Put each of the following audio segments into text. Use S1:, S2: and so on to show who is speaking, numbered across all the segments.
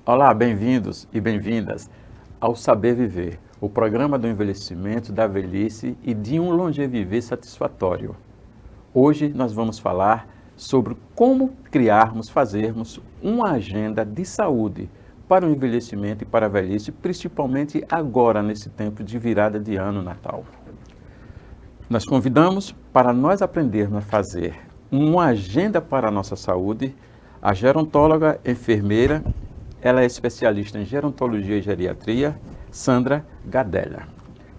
S1: Olá, bem-vindos e bem-vindas ao Saber Viver, o programa do envelhecimento, da velhice e de um longeviver satisfatório. Hoje nós vamos falar sobre como fazermos uma agenda de saúde para o envelhecimento e para a velhice, principalmente agora, nesse tempo de virada de ano Natal. Nós convidamos para nós aprendermos a fazer uma agenda para a nossa saúde, a gerontóloga, enfermeira, ela é especialista em gerontologia e geriatria, Sandra Gadelha.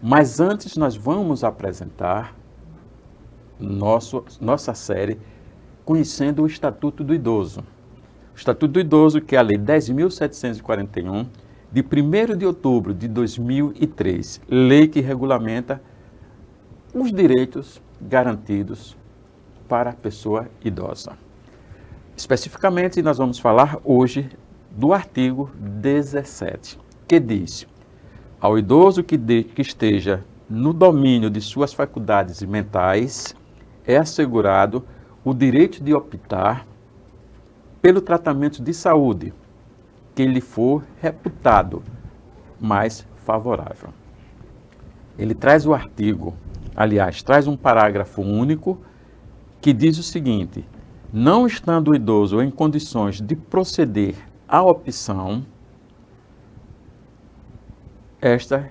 S1: Mas antes nós vamos apresentar nossa série Conhecendo o Estatuto do Idoso. O Estatuto do Idoso, que é a Lei 10.741, de 1º de outubro de 2003, lei que regulamenta os direitos garantidos para a pessoa idosa. Especificamente, nós vamos falar hoje do artigo 17, que diz: ao idoso que esteja no domínio de suas faculdades mentais, é assegurado o direito de optar pelo tratamento de saúde que lhe for reputado mais favorável. Ele traz o artigo, traz um parágrafo único que diz o seguinte: não estando o idoso em condições de proceder à opção, esta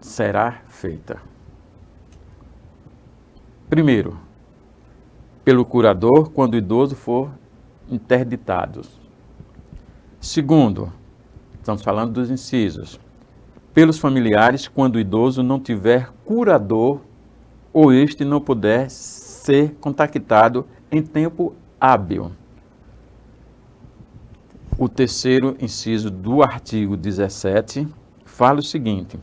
S1: será feita. Primeiro, pelo curador, quando o idoso for interditado. Segundo, estamos falando dos incisos, pelos familiares, quando o idoso não tiver curador ou este não puder ser contactado em tempo hábil. O terceiro inciso do artigo 17 fala o seguinte: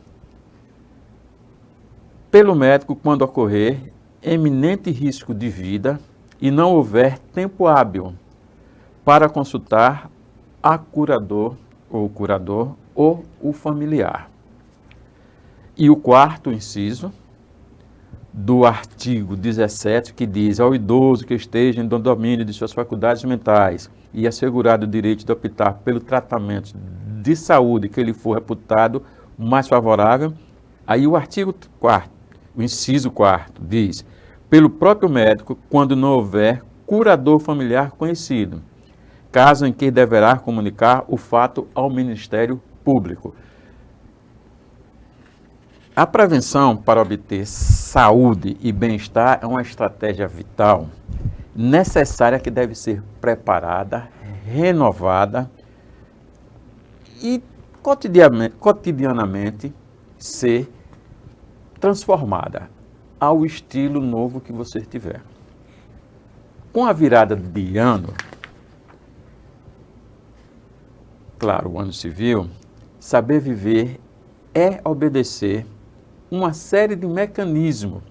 S1: pelo médico, quando ocorrer eminente risco de vida e não houver tempo hábil para consultar a curador ou o familiar. E o quarto inciso do artigo 17, que diz: ao idoso que esteja em domínio de suas faculdades mentais e assegurado o direito de optar pelo tratamento de saúde que lhe for reputado mais favorável. Aí o artigo 4º, o inciso 4º, diz: pelo próprio médico, quando não houver curador familiar conhecido, caso em que deverá comunicar o fato ao Ministério Público. A prevenção para obter saúde e bem-estar é uma estratégia vital, necessária, que deve ser preparada, renovada e cotidianamente ser transformada ao estilo novo que você tiver. Com a virada de ano, claro, o ano civil, saber viver é obedecer uma série de mecanismos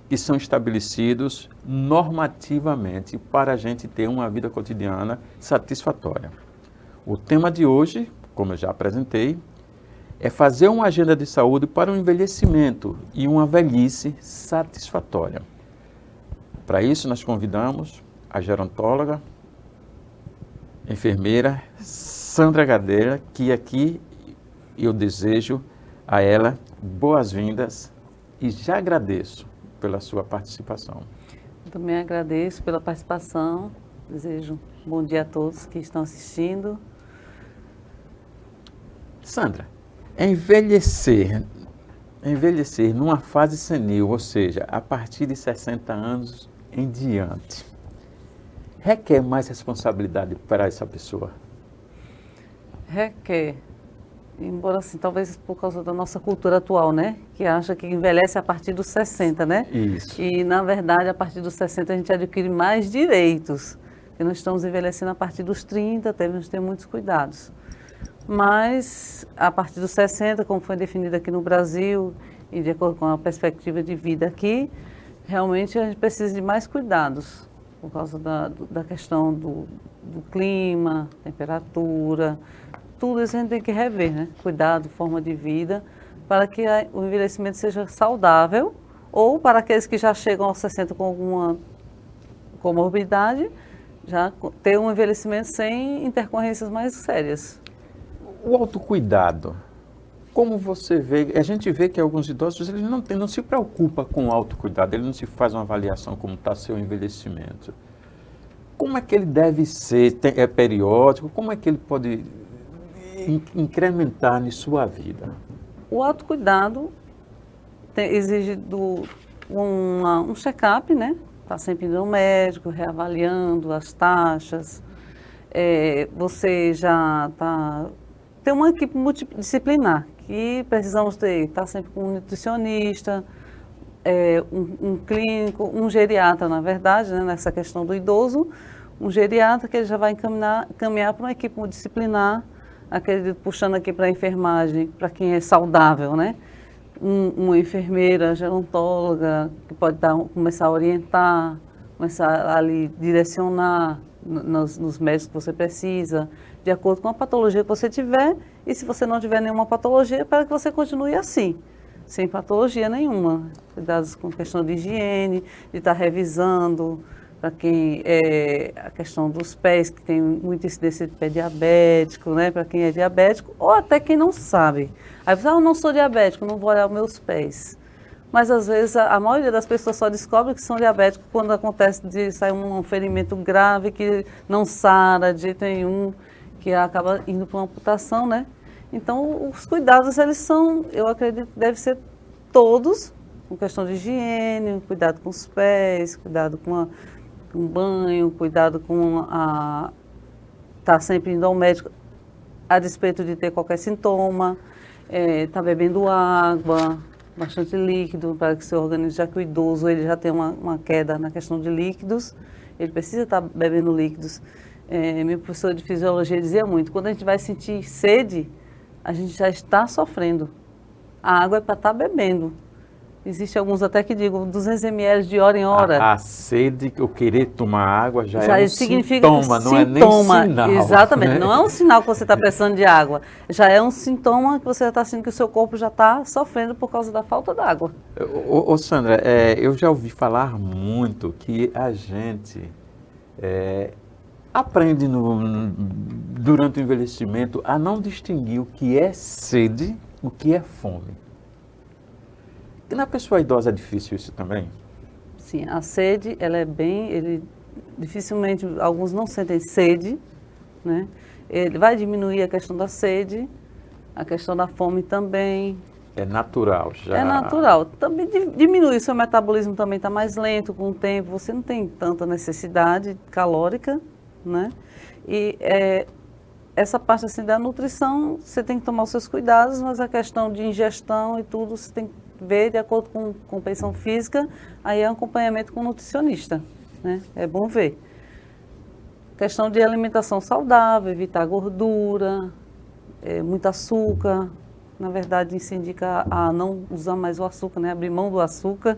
S1: que são estabelecidos normativamente para a gente ter uma vida cotidiana satisfatória. O tema de hoje, como eu já apresentei, é fazer uma agenda de saúde para um envelhecimento e uma velhice satisfatória. Para isso, nós convidamos a gerontóloga, enfermeira Sandra Gadelha, que aqui eu desejo a ela boas-vindas e já agradeço pela sua participação.
S2: Eu também agradeço pela participação, desejo um bom dia a todos que estão assistindo.
S1: Sandra, envelhecer numa fase senil, ou seja, a partir de 60 anos em diante, requer mais responsabilidade para essa pessoa?
S2: Requer, embora assim, talvez por causa da nossa cultura atual, né? Que acha que envelhece a partir dos 60, né?
S1: Isso.
S2: E, na verdade, a partir dos 60 a gente adquire mais direitos, porque nós estamos envelhecendo a partir dos 30, temos que ter muitos cuidados. Mas, a partir dos 60, como foi definido aqui no Brasil, e de acordo com a perspectiva de vida aqui, realmente a gente precisa de mais cuidados, por causa da questão do clima, temperatura, tudo isso a gente tem que rever, né? Cuidado, forma de vida, para que o envelhecimento seja saudável, ou para aqueles que já chegam aos 60 com alguma comorbidade, já ter um envelhecimento sem intercorrências mais sérias.
S1: O autocuidado, como você vê, a gente vê que alguns idosos eles não se preocupam com o autocuidado, ele não se faz uma avaliação como está seu envelhecimento. Como é que ele deve ser? É periódico? Como é que ele pode incrementar em sua vida?
S2: O autocuidado exige um check-up, né? Está sempre indo ao médico, reavaliando as taxas. Você já tem uma equipe multidisciplinar que precisamos ter, estar sempre com um nutricionista, um clínico, um geriatra, na verdade, né, nessa questão do idoso, um geriatra que ele já vai caminhar para uma equipe multidisciplinar, puxando aqui para a enfermagem, para quem é saudável, né? Uma enfermeira gerontóloga que pode começar a orientar, começar a lhe direcionar nos médicos que você precisa, de acordo com a patologia que você tiver, e se você não tiver nenhuma patologia, para que você continue assim, sem patologia nenhuma. Cuidados com questão de higiene, de estar revisando, para quem a questão dos pés, que tem muita incidência de pé diabético, né? Para quem é diabético, ou até quem não sabe. Aí você, eu não sou diabético, não vou olhar os meus pés. Mas às vezes a maioria das pessoas só descobre que são diabéticos quando acontece de sair um ferimento grave que não sara de jeito nenhum, que acaba indo para uma amputação, né? Então os cuidados, eles são, eu acredito, devem ser todos, com questão de higiene, cuidado com os pés, cuidado com o banho, cuidado com estar sempre indo ao médico a despeito de ter qualquer sintoma, estar bebendo água, bastante líquido, para que o seu organismo, já que o idoso ele já tem uma queda na questão de líquidos, ele precisa estar bebendo líquidos. Meu professor de fisiologia dizia muito, quando a gente vai sentir sede, a gente já está sofrendo. A água é para estar bebendo. Existem alguns até que digam 200 ml de hora em hora.
S1: A sede, o querer tomar água já é um
S2: significa
S1: sintoma, não é nem sinal.
S2: Exatamente,
S1: Né?
S2: não é um sinal que você está precisando de água. Já é um sintoma que você está sentindo que o seu corpo já está sofrendo por causa da falta d'água.
S1: Ô Sandra, eu já ouvi falar muito que a gente aprende durante o envelhecimento a não distinguir o que é sede, o que é fome. E na pessoa idosa é difícil isso também?
S2: Sim, a sede, ela é dificilmente, alguns não sentem sede, né? Ele vai diminuir a questão da sede, a questão da fome também.
S1: É natural já?
S2: É natural. Também diminui, seu metabolismo também está mais lento com o tempo, você não tem tanta necessidade calórica, né? E essa parte assim da nutrição, você tem que tomar os seus cuidados, mas a questão de ingestão e tudo, você tem que ver de acordo com a compreensão física, aí é um acompanhamento com o nutricionista, né? É bom ver. Questão de alimentação saudável, evitar gordura, muito açúcar. Na verdade, se indica a não usar mais o açúcar, né? Abrir mão do açúcar,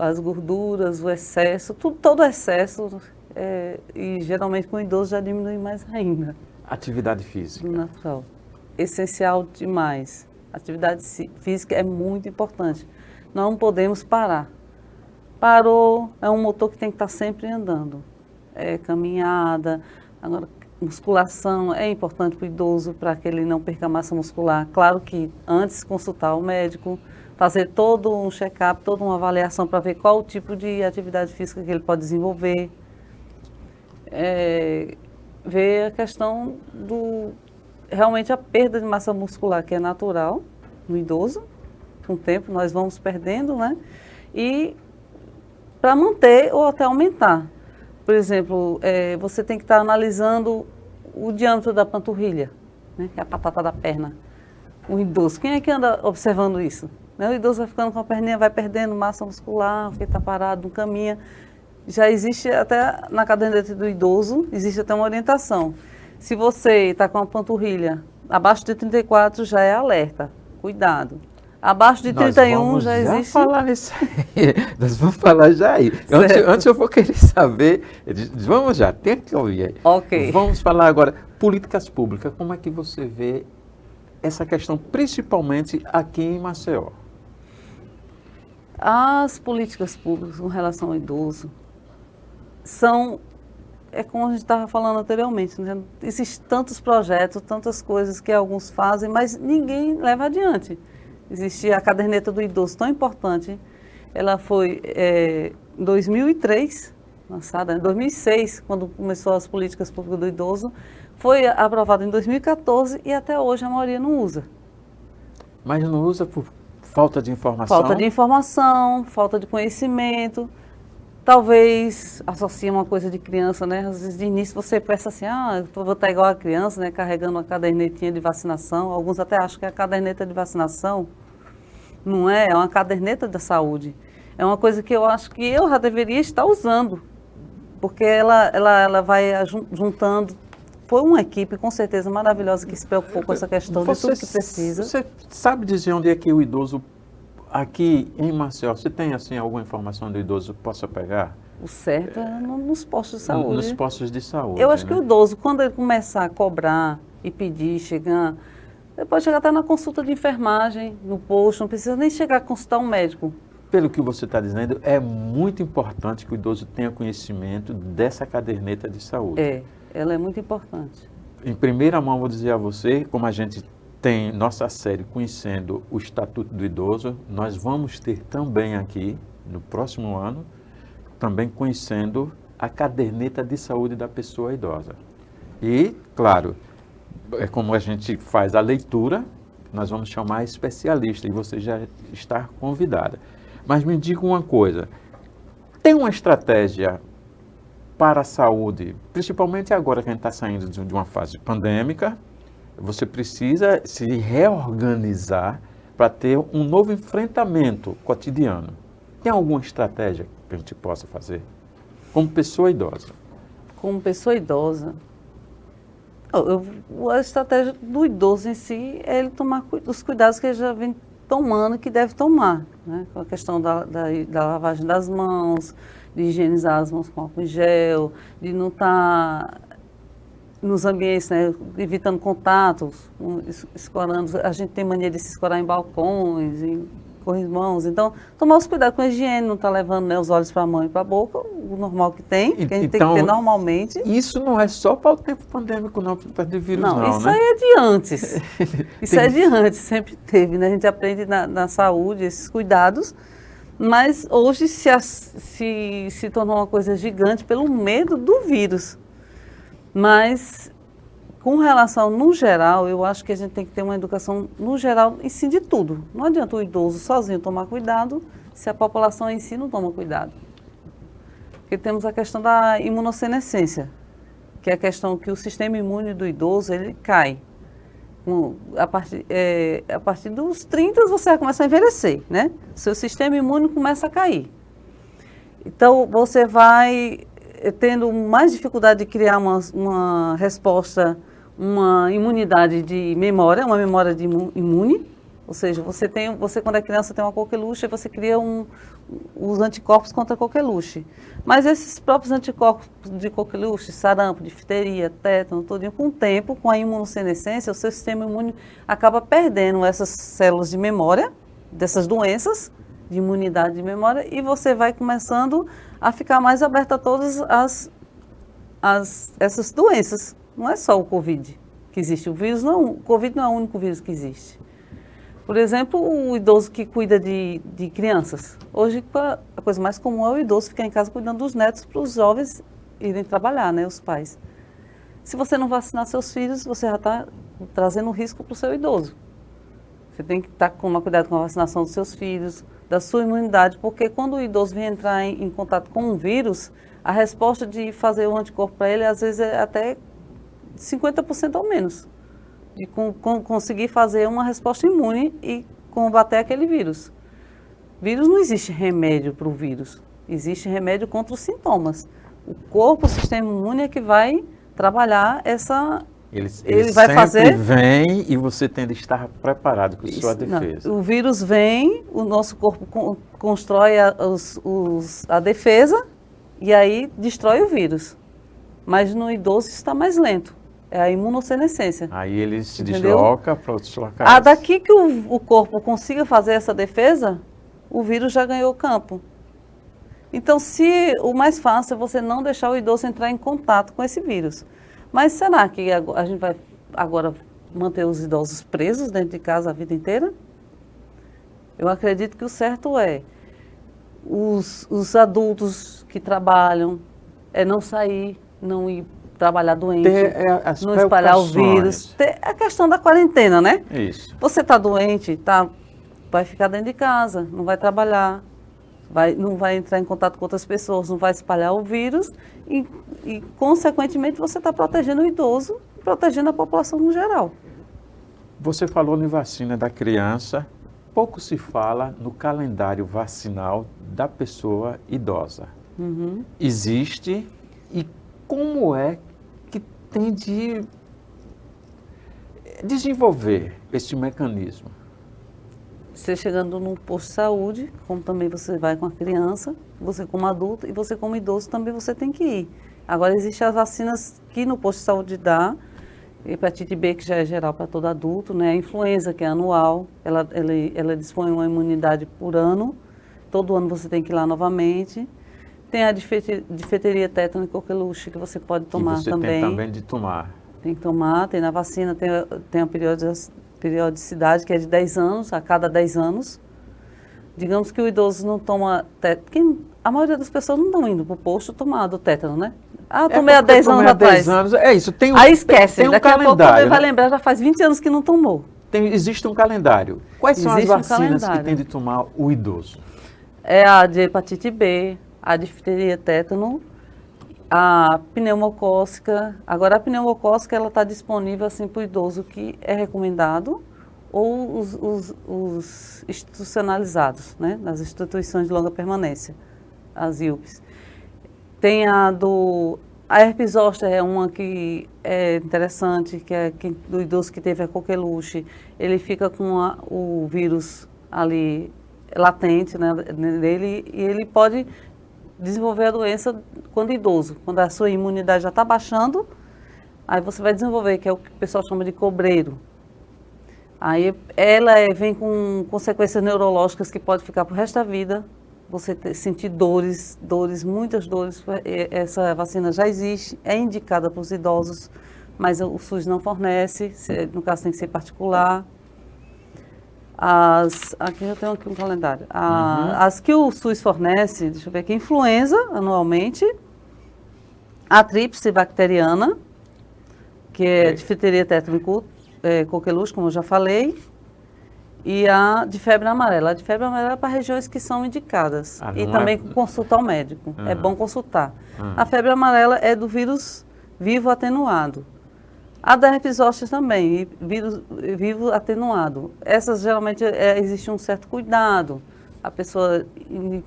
S2: as gorduras, o excesso, todo excesso, e geralmente com o idoso já diminui mais ainda.
S1: Atividade física.
S2: Do natural. Essencial demais. Atividade física é muito importante. Não podemos parar. Parou, é um motor que tem que estar sempre andando. Caminhada, agora musculação é importante para o idoso, para que ele não perca massa muscular. Claro que antes consultar o médico, fazer todo um check-up, toda uma avaliação para ver qual o tipo de atividade física que ele pode desenvolver. Ver a questão realmente a perda de massa muscular, que é natural no idoso, com o tempo nós vamos perdendo, né? E para manter ou até aumentar. Por exemplo, você tem que estar analisando o diâmetro da panturrilha, né? Que é a batata da perna. Um idoso, quem é que anda observando isso? Né? O idoso vai ficando com a perninha, vai perdendo massa muscular, porque está parado, não caminha. Já existe até na caderneta do idoso, existe até uma orientação. Se você está com a panturrilha abaixo de 34, já é alerta. Cuidado. Abaixo de 31 já existe...
S1: falar nisso aí. Nós vamos falar já aí. Antes eu vou querer saber... Vamos já, tem que ouvir aí.
S2: Ok.
S1: Vamos falar agora, políticas públicas. Como é que você vê essa questão, principalmente aqui em Maceió?
S2: As políticas públicas com relação ao idoso são é como a gente estava falando anteriormente, né? Existem tantos projetos, tantas coisas que alguns fazem, mas ninguém leva adiante. Existe a caderneta do idoso, tão importante. Ela foi em 2003, lançada em 2006, quando começou as políticas públicas do idoso. Foi aprovada em 2014 e até hoje a maioria não usa.
S1: Mas não usa por falta de informação?
S2: Falta de informação, falta de conhecimento. Talvez associe uma coisa de criança, né? Às vezes de início você pensa assim, eu vou estar igual a criança, né? Carregando uma cadernetinha de vacinação. Alguns até acham que é a caderneta de vacinação. Não é, é uma caderneta da saúde. É uma coisa que eu acho que eu já deveria estar usando. Porque ela vai juntando. Foi uma equipe, com certeza, maravilhosa que se preocupou com essa questão de tudo que precisa.
S1: Você sabe dizer onde é que o idoso, aqui em Maceió, você tem assim alguma informação do idoso que possa pegar?
S2: O certo é nos postos de saúde.
S1: Nos postos de saúde.
S2: Eu acho que o idoso, quando ele começar a cobrar e pedir, chegar, ele pode chegar até na consulta de enfermagem, no posto, não precisa nem chegar a consultar um médico.
S1: Pelo que você está dizendo, é muito importante que o idoso tenha conhecimento dessa caderneta de saúde.
S2: Ela é muito importante.
S1: Em primeira mão, vou dizer a você, como a gente tem nossa série Conhecendo o Estatuto do Idoso, nós vamos ter também aqui, no próximo ano, também conhecendo a caderneta de saúde da pessoa idosa. E, claro, é como a gente faz a leitura, nós vamos chamar especialista e você já está convidada. Mas me diga uma coisa, tem uma estratégia para a saúde, principalmente agora que a gente está saindo de uma fase pandêmica, você precisa se reorganizar para ter um novo enfrentamento cotidiano. Tem alguma estratégia que a gente possa fazer como pessoa idosa?
S2: Como pessoa idosa, a estratégia do idoso em si é ele tomar os cuidados que ele já vem tomando, que deve tomar, né? Com a questão da lavagem das mãos, de higienizar as mãos com álcool em gel, de não estar nos ambientes, né, evitando contatos, escorando. A gente tem mania de se escorar em balcões, em corrimãos. Então, tomar os cuidados com a higiene, não estar levando, né, os olhos para a mão e para a boca, o normal que tem, que a gente tem que ter normalmente.
S1: Isso não é só para o tempo pandêmico, não, para o vírus, não,
S2: isso
S1: né?
S2: aí é de antes. Isso é de antes, sempre teve, né? A gente aprende na saúde esses cuidados. Mas hoje se tornou uma coisa gigante pelo medo do vírus. Mas, com relação no geral, eu acho que a gente tem que ter uma educação no geral em si de tudo. Não adianta o idoso sozinho tomar cuidado se a população em si não toma cuidado. Porque temos a questão da imunossenescência, que é a questão que o sistema imune do idoso ele cai. A partir dos 30 você vai começar a envelhecer, né? Seu sistema imune começa a cair. Então, você vai tendo mais dificuldade de criar uma resposta, uma imunidade de memória, uma memória de imune. Ou seja, você quando é criança tem uma coqueluche, você cria os anticorpos contra a coqueluche. Mas esses próprios anticorpos de coqueluche, sarampo, difteria, tétano, tudinho, com o tempo, com a imunossenescência, o seu sistema imune acaba perdendo essas células de memória, dessas doenças, de imunidade de memória, e você vai começando a ficar mais aberto a todas essas doenças. Não é só o Covid que existe. O Covid não é o único vírus que existe. Por exemplo, o idoso que cuida de crianças. Hoje, a coisa mais comum é o idoso ficar em casa cuidando dos netos para os jovens irem trabalhar, né, os pais. Se você não vacinar seus filhos, você já está trazendo risco para o seu idoso. Você tem que tomar cuidado com a vacinação dos seus filhos, da sua imunidade, porque quando o idoso vem entrar em contato com um vírus, a resposta de fazer o anticorpo para ele, às vezes, é até 50% ou menos. De conseguir fazer uma resposta imune e combater aquele vírus. Vírus não existe remédio para o vírus, existe remédio contra os sintomas. O corpo, o sistema imune é que vai trabalhar essa...
S1: Ele vai fazer... vem e você tem de estar preparado com sua defesa.
S2: Não, o vírus vem, o nosso corpo constrói a defesa e aí destrói o vírus. Mas no idoso está mais lento. É a imunossenescência.
S1: Aí ele se desloca para outros locais.
S2: Daqui que o corpo consiga fazer essa defesa, o vírus já ganhou campo. Então, o mais fácil é você não deixar o idoso entrar em contato com esse vírus. Mas será que a gente vai agora manter os idosos presos dentro de casa a vida inteira? Eu acredito que o certo é os adultos que trabalham, não sair, não ir trabalhar doente, não espalhar o vírus. Ter a questão da quarentena, né?
S1: Isso.
S2: Você está doente, vai ficar dentro de casa, não vai trabalhar, não vai entrar em contato com outras pessoas, não vai espalhar o vírus e consequentemente, você está protegendo o idoso, protegendo a população no geral.
S1: Você falou em vacina da criança, pouco se fala no calendário vacinal da pessoa idosa.
S2: Uhum.
S1: Existe, e como é que tem de desenvolver esse mecanismo?
S2: Você chegando num posto de saúde, como também você vai com a criança, você como adulto e você como idoso também você tem que ir. Agora, existem as vacinas que no posto de saúde dá, hepatite B, que já é geral para todo adulto, né? A influenza, que é anual, ela dispõe uma imunidade por ano, todo ano você tem que ir lá novamente. Tem a difteria, tétano e coqueluche, que você pode tomar também.
S1: Tem também de tomar.
S2: Tem que tomar, tem na vacina, tem a periodicidade, que é de 10 anos, a cada 10 anos. Digamos que o idoso não toma tétano, a maioria das pessoas não estão indo para o posto tomar do tétano, né? Eu tomei há 10 anos atrás.
S1: 10 anos, isso,
S2: Aí esquece,
S1: tem um
S2: daqui
S1: calendário,
S2: a pouco ele vai
S1: né?
S2: lembrar, já faz 20 anos que não tomou.
S1: Existe um calendário. Quais são as vacinas que
S2: calendário.
S1: tem de tomar o idoso?
S2: É a de hepatite B, a difteria, tétano, a pneumocócica. Agora, a pneumocócica, ela está disponível assim, para o idoso que é recomendado, ou os institucionalizados, né, nas instituições de longa permanência, as IUPs. Tem a herpes zoster, é uma que é interessante, que é do idoso que teve a coqueluche, ele fica com o vírus ali latente, né, nele, e ele pode desenvolver a doença quando idoso, quando a sua imunidade já está baixando, aí você vai desenvolver, que é o que o pessoal chama de cobreiro. Aí ela vem com consequências neurológicas que pode ficar para o resto da vida, você sentir dores, muitas dores. Essa vacina já existe, é indicada para os idosos, mas o SUS não fornece, no caso tem que ser particular. Aqui eu tenho aqui um calendário. As que o SUS fornece, deixa eu ver aqui, influenza, anualmente, a tríplice bacteriana, que é difteria, tétano e coqueluche, como eu já falei, e a de febre amarela. A de febre amarela é para regiões que são indicadas. E também consultar o médico. É bom consultar. A febre amarela é do vírus vivo atenuado. A da herpes zoster também, vírus vivo atenuado. Essas geralmente existe um certo cuidado. A pessoa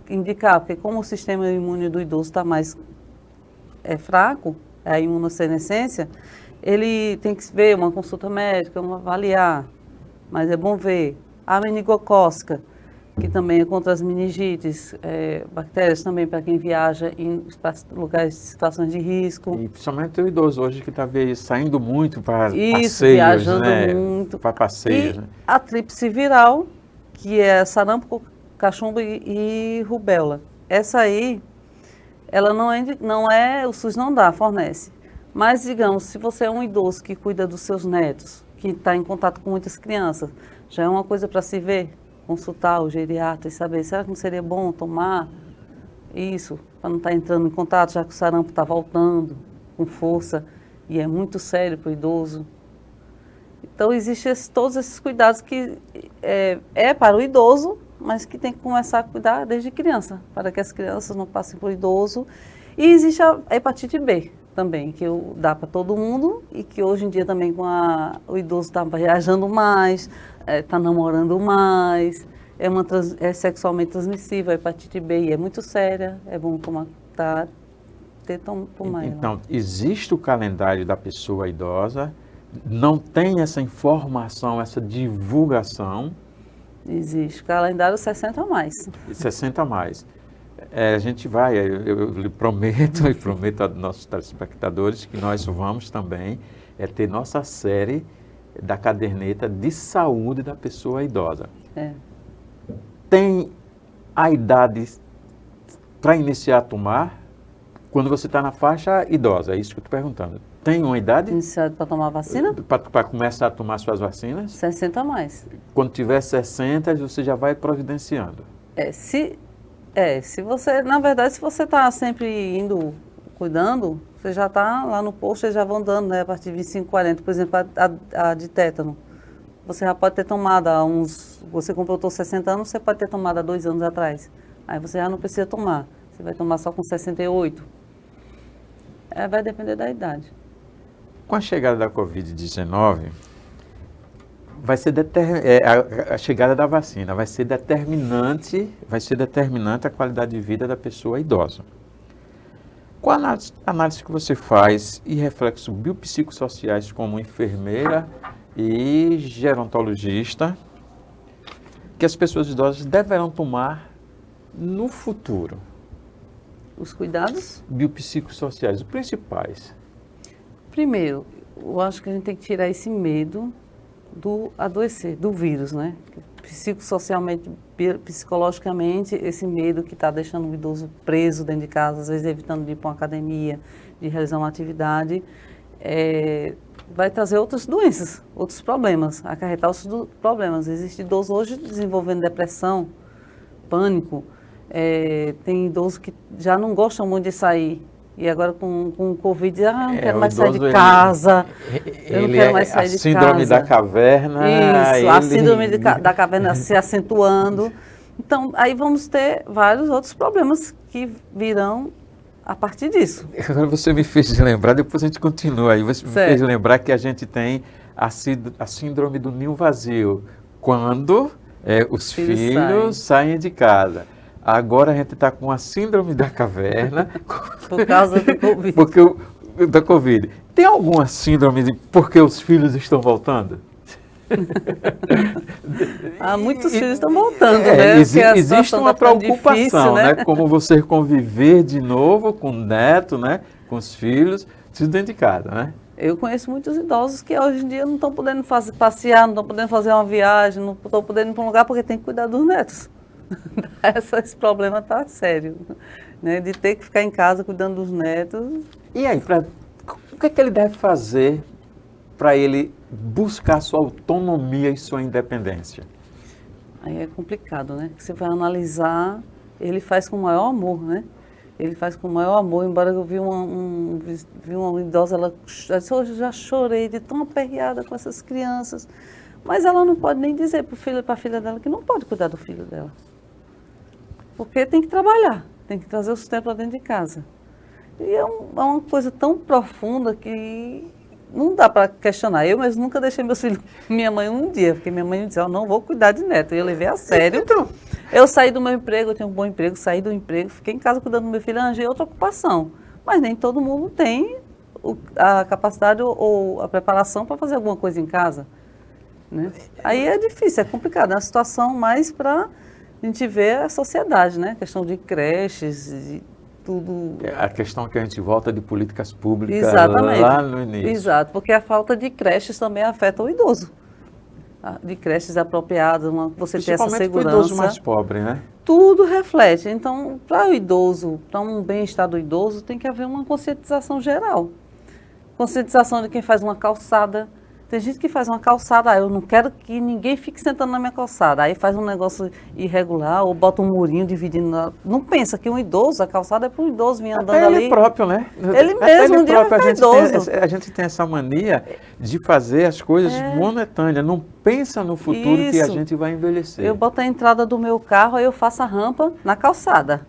S2: indicar, porque como o sistema imune do idoso está mais fraco, a imunossenescência, ele tem que ver uma consulta médica, avaliar. Mas é bom ver. A meningocócica, que também é contra as meningites, bactérias também para quem viaja em lugares de situações de risco.
S1: E principalmente o idoso hoje que está saindo muito para passeios,
S2: viajando
S1: né?
S2: muito.
S1: Para passeios.
S2: E
S1: né?
S2: a tríplice viral, que é sarampo, cachumba e rubéola. Essa aí, ela o SUS não fornece. Mas, digamos, se você é um idoso que cuida dos seus netos, que está em contato com muitas crianças, já é uma coisa para se ver, consultar o geriatra e saber, será que não seria bom tomar isso, para não estar entrando em contato, já que o sarampo está voltando com força e é muito sério para o idoso. Então, existem todos esses cuidados que é para o idoso, mas que tem que começar a cuidar desde criança, para que as crianças não passem por idoso. E existe a hepatite B também, que dá para todo mundo e que hoje em dia também o idoso está viajando mais, está namorando mais, é sexualmente transmissível, a hepatite B e é muito séria, é bom tomar ela.
S1: Então, existe o calendário da pessoa idosa, não tem essa informação, essa divulgação.
S2: Existe, calendário 60 a mais.
S1: 60 a mais. A gente vai, eu lhe prometo e prometo aos nossos telespectadores que nós vamos também ter nossa série da caderneta de saúde da pessoa idosa. Tem a idade para iniciar a tomar quando você está na faixa idosa? É isso que eu estou perguntando. Tem uma idade
S2: Iniciado para tomar vacina?
S1: para começar a tomar suas vacinas?
S2: 60 a mais.
S1: Quando tiver 60, você já vai providenciando.
S2: Se você, na verdade, se você está sempre indo, cuidando, você já está lá no posto, eles já vão dando, né, a partir de 25, 40, por exemplo, a de tétano. Você já pode ter tomado há uns, você completou 60 anos, você pode ter tomado há 2 anos atrás. Aí você já não precisa tomar, você vai tomar só com 68. Vai depender da idade.
S1: Com a chegada da Covid-19, vai ser a chegada da vacina vai ser determinante a qualidade de vida da pessoa idosa. Qual a análise que você faz e reflexos biopsicossociais como enfermeira e gerontologista que as pessoas idosas deverão tomar no futuro?
S2: Os cuidados?
S1: Biopsicossociais, os principais.
S2: Primeiro, eu acho que a gente tem que tirar esse medo do adoecer, do vírus, né? Psicossocialmente, psicologicamente, esse medo que está deixando o idoso preso dentro de casa, às vezes evitando de ir para uma academia, de realizar uma atividade, vai trazer outras doenças, outros problemas, acarretar outros problemas. Existe idoso hoje desenvolvendo depressão, pânico, tem idoso que já não gostam muito de sair. E agora com o Covid, não quero mais sair de casa, eu não quero mais sair de casa.
S1: A síndrome da caverna.
S2: Isso, a síndrome da caverna se acentuando. Então, aí vamos ter vários outros problemas que virão a partir disso.
S1: Agora você me fez lembrar, depois a gente continua aí, você me fez lembrar que a gente tem a síndrome do ninho vazio, quando os filhos saem de casa. Agora a gente está com a síndrome da caverna.
S2: Por causa do Covid.
S1: Da Covid. Tem alguma síndrome de porque os filhos estão voltando?
S2: Muitos filhos estão voltando, né?
S1: Existe uma preocupação, difícil, né? Como você conviver de novo com o neto, né? Com os filhos, tudo dentro de casa, né?
S2: Eu conheço muitos idosos que hoje em dia não estão podendo passear, não estão podendo fazer uma viagem, não estão podendo ir para um lugar porque tem que cuidar dos netos. Esse problema está sério, né? De ter que ficar em casa cuidando dos netos.
S1: E aí, o que é que ele deve fazer para ele buscar sua autonomia e sua independência?
S2: Aí é complicado, né? Você vai analisar, ele faz com o maior amor, né? Ele faz com o maior amor, embora eu vi uma idosa, ela disse, hoje eu já chorei de tão aperreada com essas crianças, mas ela não pode nem dizer para a filha dela que não pode cuidar do filho dela. Porque tem que trabalhar, tem que trazer o sustento lá dentro de casa. E é uma coisa tão profunda que não dá para questionar. Eu mesmo nunca deixei meus filhos com minha mãe um dia, porque minha mãe me disse, eu não vou cuidar de neto. E eu levei a sério.
S1: Então,
S2: eu saí do meu emprego, eu tenho um bom emprego, saí do emprego, fiquei em casa cuidando do meu filho, arranjei outra ocupação. Mas nem todo mundo tem a capacidade ou a preparação para fazer alguma coisa em casa. Né? Aí é difícil, é complicado. É uma situação mais para a gente ver a sociedade, né? A questão de creches, de tudo.
S1: A questão que a gente volta de políticas públicas.
S2: Exatamente.
S1: Lá no início.
S2: Exato, porque a falta de creches também afeta o idoso. De creches apropriadas, você ter essa segurança.
S1: Para o idoso mais pobre, né?
S2: Tudo reflete. Então, para o idoso, para um bem-estar do idoso, tem que haver uma conscientização geral. Conscientização de quem faz uma calçada. Tem gente que faz uma calçada, eu não quero que ninguém fique sentando na minha calçada. Aí faz um negócio irregular ou bota um murinho dividindo. Não pensa que um idoso, a calçada é para um idoso vir andando ali.
S1: Ele próprio, né?
S2: Ele mesmo, um dia vai ficar idoso.
S1: A gente tem essa mania de fazer as coisas momentâneas. Não pensa no futuro que a gente vai envelhecer.
S2: Eu boto a entrada do meu carro, aí eu faço a rampa na calçada.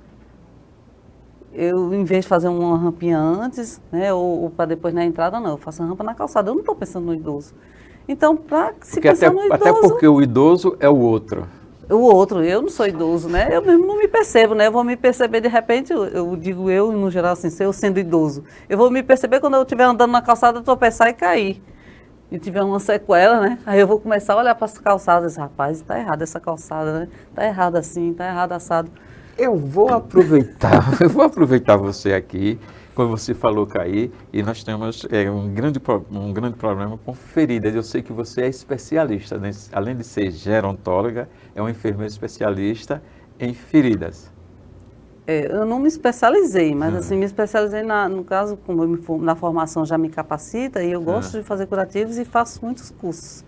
S2: Eu, em vez de fazer uma rampinha antes, né, ou para depois na entrada, não, eu faço a rampa na calçada. Eu não estou pensando no idoso. Então, para se pensar no idoso...
S1: Até porque o idoso é o outro.
S2: O outro, eu não sou idoso, né? Eu mesmo não me percebo, né? Eu vou me perceber de repente, eu digo eu, no geral, assim, eu sendo idoso. Eu vou me perceber quando eu estiver andando na calçada, tropeçar e cair. E tiver uma sequela, né? Aí eu vou começar a olhar para as calçadas. Rapaz, está errada essa calçada, né? Está errada assim, está errado assado.
S1: Eu vou aproveitar você aqui, quando você falou cair, e nós temos um grande problema com feridas. Eu sei que você é especialista, né? Além de ser gerontóloga, é uma enfermeira especialista em feridas.
S2: Eu não me especializei, mas assim, me especializei no caso, como na formação já me capacita, e eu gosto de fazer curativos e faço muitos cursos.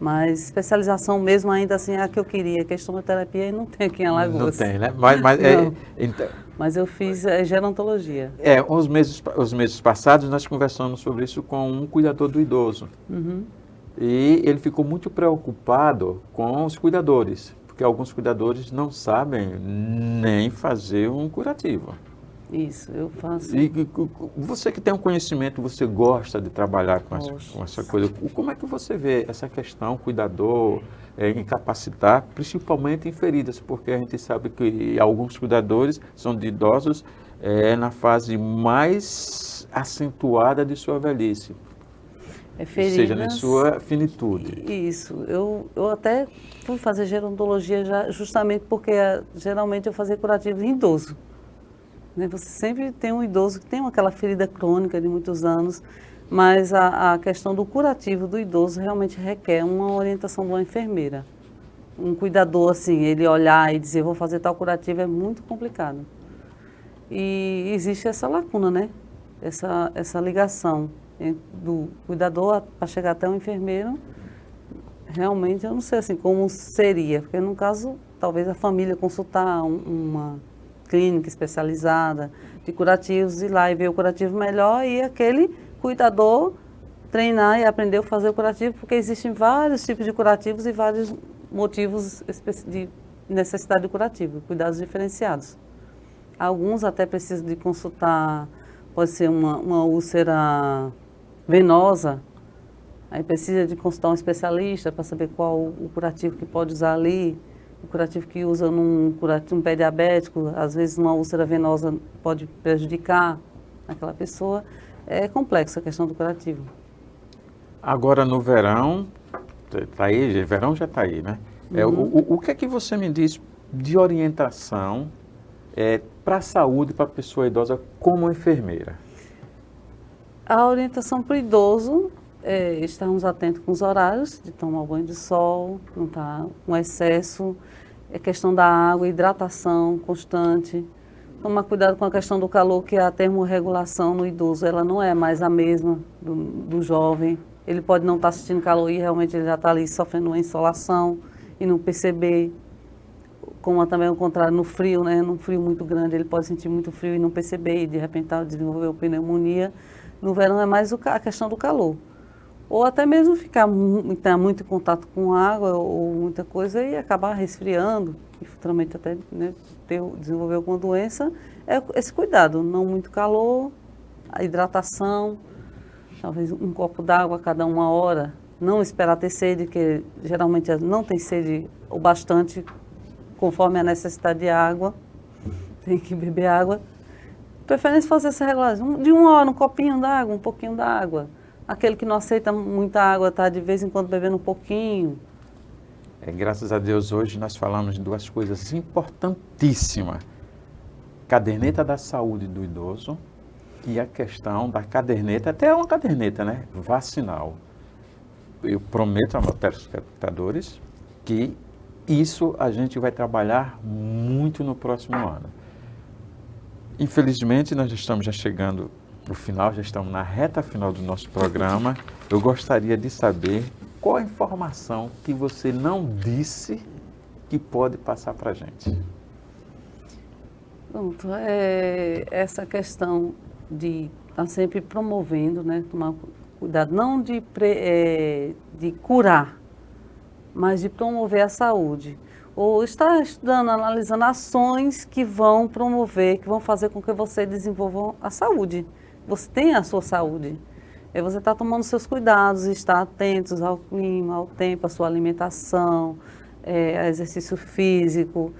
S2: Mas especialização mesmo ainda assim é a que eu queria. Questão da terapia não tem aqui em Alagoas.
S1: Não tem, né?
S2: Não.
S1: Então,
S2: Mas eu fiz gerontologia.
S1: os meses passados nós conversamos sobre isso com um cuidador do idoso.
S2: Uhum.
S1: E ele ficou muito preocupado com os cuidadores, porque alguns cuidadores não sabem nem fazer um curativo.
S2: Isso, eu faço.
S1: E você que tem um conhecimento, você gosta de trabalhar com essa coisa. Como é que você vê essa questão, cuidador, em capacitar, principalmente em feridas? Porque a gente sabe que alguns cuidadores são de idosos na fase mais acentuada de sua velhice.
S2: Feridas,
S1: ou seja, na sua finitude.
S2: Isso. Eu até fui fazer gerontologia justamente porque geralmente eu fazia curativo em idoso. Você sempre tem um idoso que tem aquela ferida crônica de muitos anos, mas a questão do curativo do idoso realmente requer uma orientação de uma enfermeira. Um cuidador, assim, ele olhar e dizer, vou fazer tal curativo, é muito complicado. E existe essa lacuna, né? Essa ligação do cuidador para chegar até o enfermeiro. Realmente, eu não sei assim como seria, porque no caso, talvez a família consultar uma clínica especializada de curativos, ir lá e ver o curativo melhor e aquele cuidador treinar e aprender a fazer o curativo, porque existem vários tipos de curativos e vários motivos de necessidade de curativo, cuidados diferenciados. Alguns até precisam de consultar, pode ser uma úlcera venosa, aí precisa de consultar um especialista para saber qual o curativo que pode usar ali. O curativo que usa num pé diabético, às vezes uma úlcera venosa pode prejudicar aquela pessoa. É complexa a questão do curativo.
S1: Agora no verão, tá aí, verão já está aí, né? O que é que você me diz de orientação para a saúde, para a pessoa idosa como enfermeira?
S2: A orientação para o idoso estarmos atentos com os horários de tomar banho de sol, não estar com excesso, questão da água, hidratação constante, tomar cuidado com a questão do calor, que a termorregulação no idoso, ela não é mais a mesma do jovem. Ele pode não estar sentindo calor e realmente ele já está ali sofrendo uma insolação e não perceber. Como também o contrário no frio, né? Num frio muito grande, ele pode sentir muito frio e não perceber e de repente desenvolver pneumonia. No verão é mais a questão do calor. Ou até mesmo estar muito em contato com água ou muita coisa e acabar resfriando, e futuramente até desenvolver alguma doença. É esse cuidado, não muito calor, a hidratação, talvez um copo d'água a cada 1 hora, não esperar ter sede, que geralmente não tem sede o bastante conforme a necessidade de água, tem que beber água. Preferência fazer essa regulagem, de 1 hora, um copinho d'água, um pouquinho d'água. Aquele que não aceita muita água, tá de vez em quando bebendo um pouquinho.
S1: Graças a Deus, hoje nós falamos de 2 coisas importantíssimas. Caderneta da saúde do idoso e a questão da caderneta, até uma caderneta, né? Vacinal. Eu prometo aos telespectadores que isso a gente vai trabalhar muito no próximo ano. Infelizmente, nós estamos já chegando no final, já estamos na reta final do nosso programa. Eu gostaria de saber qual a informação que você não disse que pode passar para a gente.
S2: Pronto, essa questão de estar sempre promovendo, né, tomar cuidado, não de curar, mas de promover a saúde. Ou estar estudando, analisando ações que vão promover, que vão fazer com que você desenvolva a saúde. Você tem a sua saúde. Você está tomando seus cuidados, está atentos ao clima, ao tempo, à sua alimentação, exercício físico.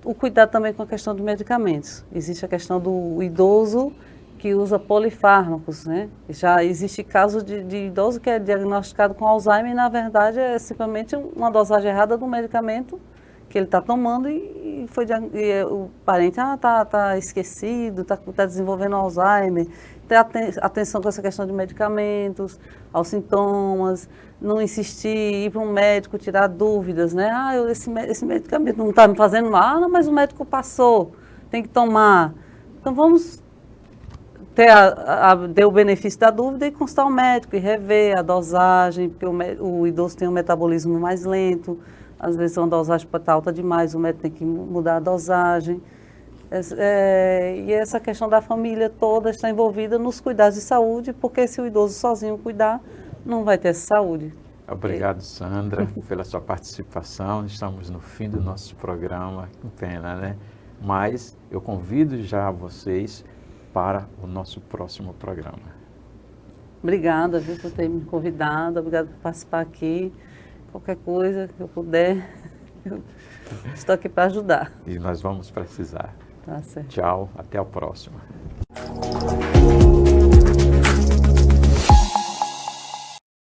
S2: O cuidado também com a questão de medicamentos. Existe a questão do idoso que usa polifármacos, né? Já existe caso de idoso que é diagnosticado com Alzheimer e, na verdade, é simplesmente uma dosagem errada do medicamento que ele está tomando e o parente está esquecido, está desenvolvendo Alzheimer. Ter atenção com essa questão de medicamentos, aos sintomas, não insistir, ir para um médico, tirar dúvidas, né? Esse medicamento não está me fazendo mal, não, mas o médico passou. tem que tomar. Então vamos ter o benefício da dúvida e consultar o médico e rever a dosagem, porque o idoso tem um metabolismo mais lento, às vezes uma dosagem pode estar alta demais, o médico tem que mudar a dosagem. E essa questão da família toda está envolvida nos cuidados de saúde, porque se o idoso sozinho cuidar, não vai ter saúde.
S1: Obrigado, Sandra, pela sua participação. Estamos no fim do nosso programa, que pena, né? Mas eu convido já vocês para o nosso próximo programa.
S2: Obrigada, viu, por ter me convidado, obrigada por participar aqui. Qualquer coisa que eu puder, eu estou aqui para ajudar.
S1: E nós vamos precisar.
S2: Tá certo.
S1: Tchau, até a próxima.